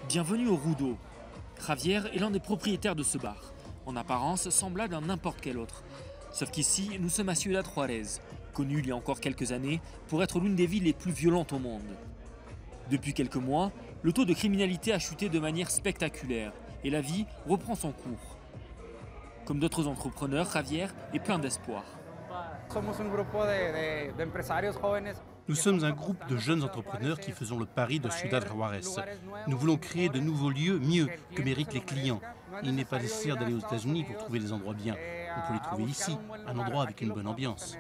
Bienvenue au Rudo. Javier est l'un des propriétaires de ce bar, en apparence semblable à n'importe quel autre. Sauf qu'ici, nous sommes à Ciudad Juárez, connue il y a encore quelques années pour être l'une des villes les plus violentes au monde. Depuis quelques mois, le taux de criminalité a chuté de manière spectaculaire et la vie reprend son cours. Comme d'autres entrepreneurs, Javier est plein d'espoir. Nous sommes un groupe de jeunes entrepreneurs qui faisons le pari de Ciudad Juárez. Nous voulons créer de nouveaux lieux mieux que méritent les clients. Il n'est pas nécessaire d'aller aux États-Unis pour trouver des endroits bien. On peut les trouver ici, un endroit avec une bonne ambiance.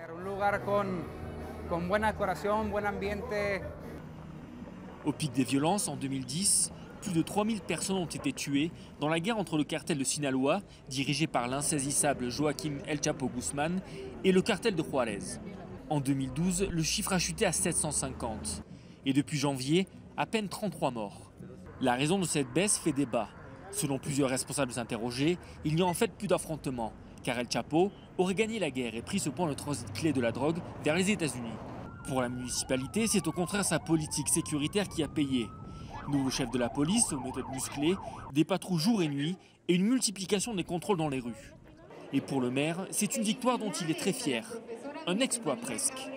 Au pic des violences, en 2010, plus de 3000 personnes ont été tuées dans la guerre entre le cartel de Sinaloa, dirigé par l'insaisissable Joaquín El Chapo Guzmán, et le cartel de Juárez. En 2012, le chiffre a chuté à 750. Et depuis janvier, à peine 33 morts. La raison de cette baisse fait débat. Selon plusieurs responsables interrogés, il n'y a en fait plus d'affrontements, car El Chapo aurait gagné la guerre et pris ce point le transit clé de la drogue vers les États-Unis. Pour la municipalité, c'est au contraire sa politique sécuritaire qui a payé. Nouveau chef de la police, aux méthodes musclées, des patrouilles jour et nuit et une multiplication des contrôles dans les rues. Et pour le maire, c'est une victoire dont il est très fier. Un exploit presque.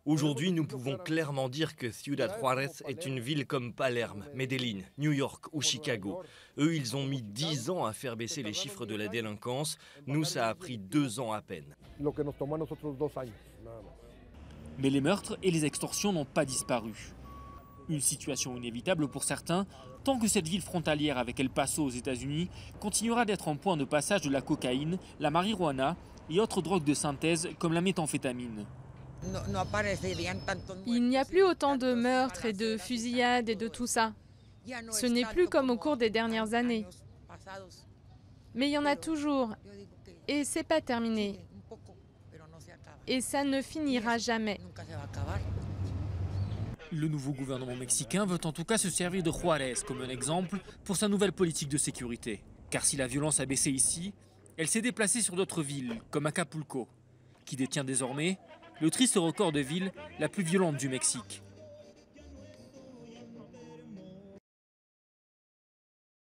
Aujourd'hui, nous pouvons clairement dire que Ciudad Juárez est une ville comme Palerme, Medellín, New York ou Chicago. Eux, ils ont mis 10 ans à faire baisser les chiffres de la délinquance. Nous, ça a pris 2 ans à peine. Mais les meurtres et les extorsions n'ont pas disparu. Une situation inévitable pour certains, tant que cette ville frontalière avec El Paso aux États-Unis continuera d'être en point de passage de la cocaïne, la marijuana et autres drogues de synthèse comme la méthamphétamine. Il n'y a plus autant de meurtres et de fusillades et de tout ça. Ce n'est plus comme au cours des dernières années. Mais il y en a toujours. Et c'est pas terminé. Et ça ne finira jamais. Le nouveau gouvernement mexicain veut en tout cas se servir de Juárez comme un exemple pour sa nouvelle politique de sécurité. Car si la violence a baissé ici, elle s'est déplacée sur d'autres villes, comme Acapulco, qui détient désormais le triste record de ville la plus violente du Mexique.